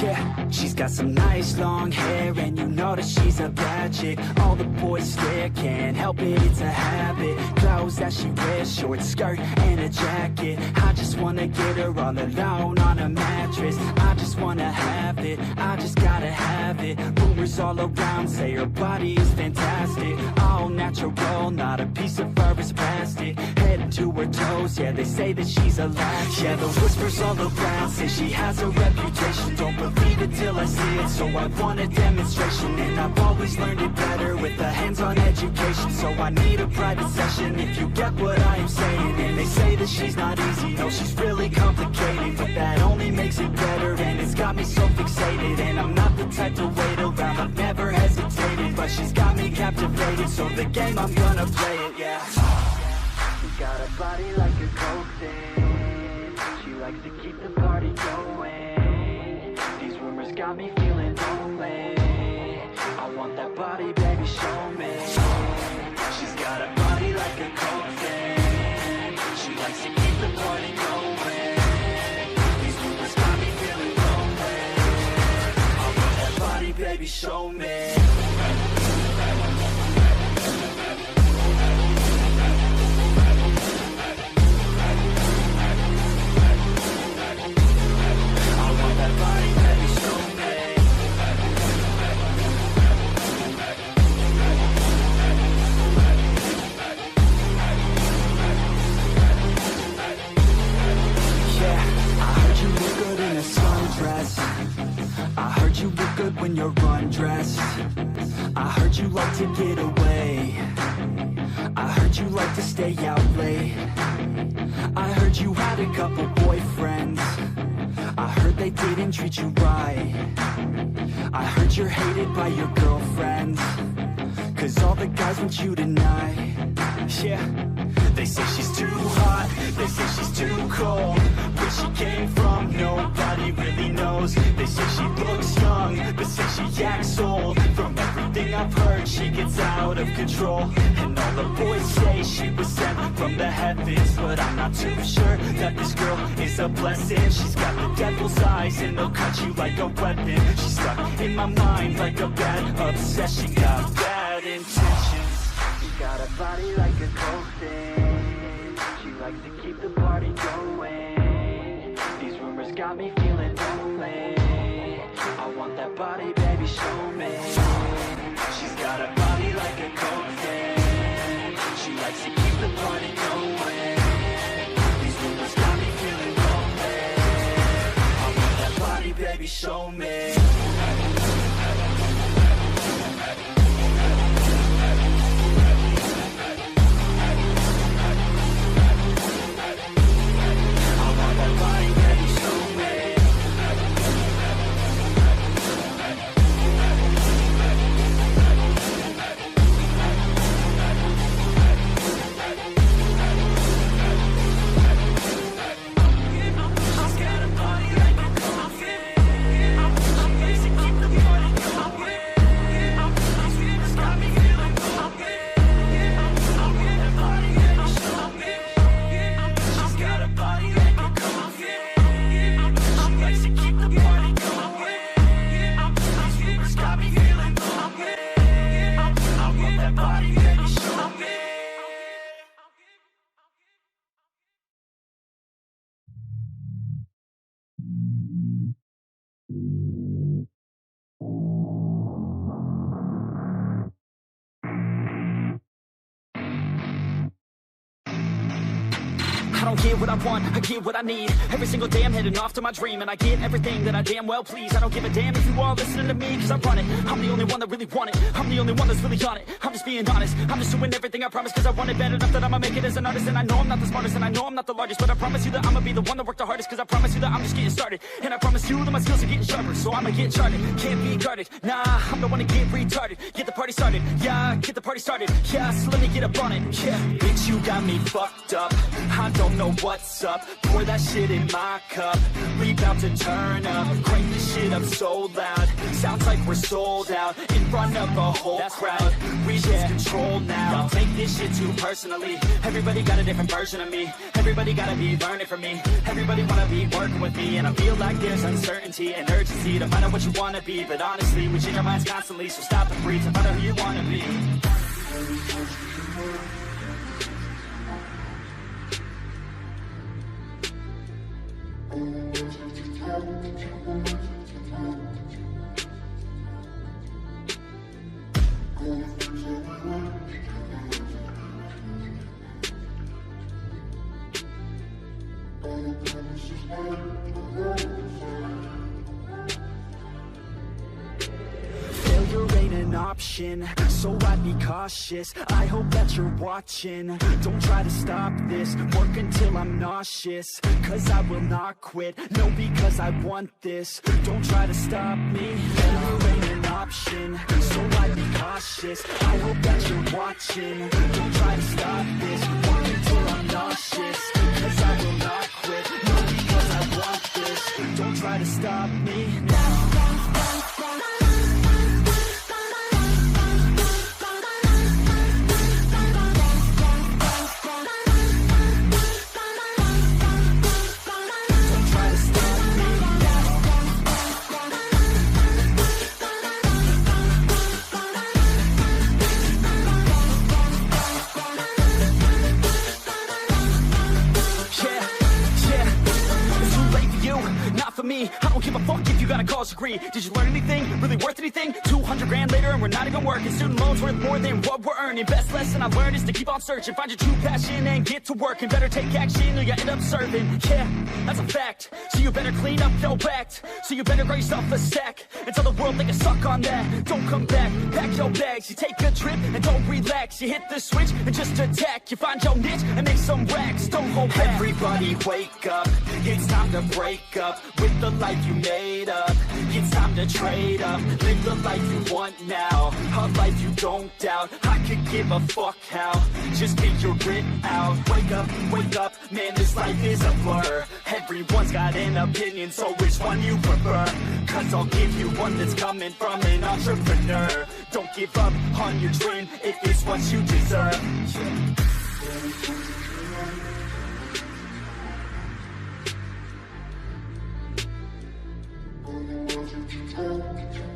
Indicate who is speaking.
Speaker 1: Yeah, she's got some nice long hair, and you know that she's a bad chick. All the boys stare, can't help it, it's a habit. Clothes that she wears, short skirt and a jacket. I just wanna get her all alone on a mattress. I just wanna have it, I just gotta have it. Rumors all around say her body is fantastic. All natural, not a piece of fur is plastic. Head to her toes, yeah, they say that she's a latch. Yeah, the whispers all around say she has a reputation. Don't believe it till I see it, so I want a demonstration. And I've always learned it better with a hands-on education. So I need a private session if you get what I am saying. And they say that she's not easy, no, she's really complicated. But that only makes it better, and it's got me so fixated. And I'm not the type to wait around, I've never hesitated. But she's got me captivated, so the game, I'm gonna play it, yeah. She's got a body like a coke thing. She likes to keep the party going. These rumors got me feeling lonely. I want that body, baby, show me. She's got a body like a coke thing. She likes to keep the party going. These rumors got me feeling lonely. I want that body, baby, show me. I heard you look good when you're undressed. I heard you like to get away. I heard you like to stay out late. I heard you had a couple boyfriends. I heard they didn't treat you right. I heard you're hated by your girlfriends, 'cause all the guys want you tonight. Yeah, they say she's too hot, they say she's too cold. Where she came from, nobody really knows. They say she looks young, but say she acts old. From everything I've heard, she gets out of control. And all the boys say she was sent from the heavens, but I'm not too sure that this girl is a blessing. She's got the devil's eyes, and they'll cut you like a weapon. She's stuck in my mind like a bad obsession. Got bad intentions. She's got a body like a coke thing. She likes to keep the party going. These rumors got me feeling lonely. I want that body, baby, show me. She's got a body like a coke thing. She likes to keep the party going. These rumors got me feeling lonely. I want that body, baby, show me. I don't get what I want, I get what I need. Every single day I'm heading off to my dream, and I get everything that I damn well please. I don't give a damn if you all listening to me, 'cause I run it. I'm the only one that really want it. I'm the only one that's really on it. I'm just being honest, I'm just doing everything I promise, 'cause I want it bad enough that I'ma make it as an artist. And I know I'm not the smartest, and I know I'm not the largest, but I promise you that I'ma be the one that worked the hardest, 'cause I promise you that I'm just getting started. And I promise you that my skills are getting sharper, so I'ma get charted. Can't be guarded, nah, I'm the one to get retarded. Get the party started, yeah, get the party started. Yeah, so let me get up on it, yeah. Bitch, you got me fucked up, I don't don't know what's up. Pour that shit in my cup, we bout to turn up. Crank this shit up so loud, sounds like we're sold out. In front of a whole crowd, we lose control now. Y'all take this shit too personally. Everybody got a different version of me. Everybody gotta be learning from me. Everybody wanna be working with me. And I feel like there's uncertainty and urgency to find out what you wanna be. But honestly, we change our minds constantly, so stop and breathe and find out who you wanna be. Failure ain't an option, so I'd be cautious. I hope that you're watching. Don't try to stop this, work until I'm nauseous. Cause I will not quit, no, because I want this. Don't try to stop me, failure ain't an option, so I'd be cautious. I hope that you're watching. Don't try to stop this, work until I'm nauseous. Cause I will not quit, no, because I want this. Don't try to stop me now. Me, I don't give a fuck if you got a college degree. Did you learn anything? Really worth anything? 200 grand later and we're not even working. Student loans worth more than what we're earning. Best lesson I learned is to keep on searching. Find your true passion and get to work. And better take action or you end up serving. Yeah, that's a fact. So you better clean up your act. So you better grow yourself a sack and tell the world they can suck on that. Don't come back, pack your bags. You take a trip and don't relax. You hit the switch and just attack. You find your niche and make some racks. Don't hold back. Everybody wake up, it's time to break up with the life you made up. It's time to trade up, live the life you want now, a life you don't doubt. I could give a fuck how, just figure it out. Wake up, man, this life is a blur. Everyone's got an opinion, so which one you prefer? Cause I'll give you one that's coming from an entrepreneur. Don't give up on your dream if it's what you deserve. Yeah.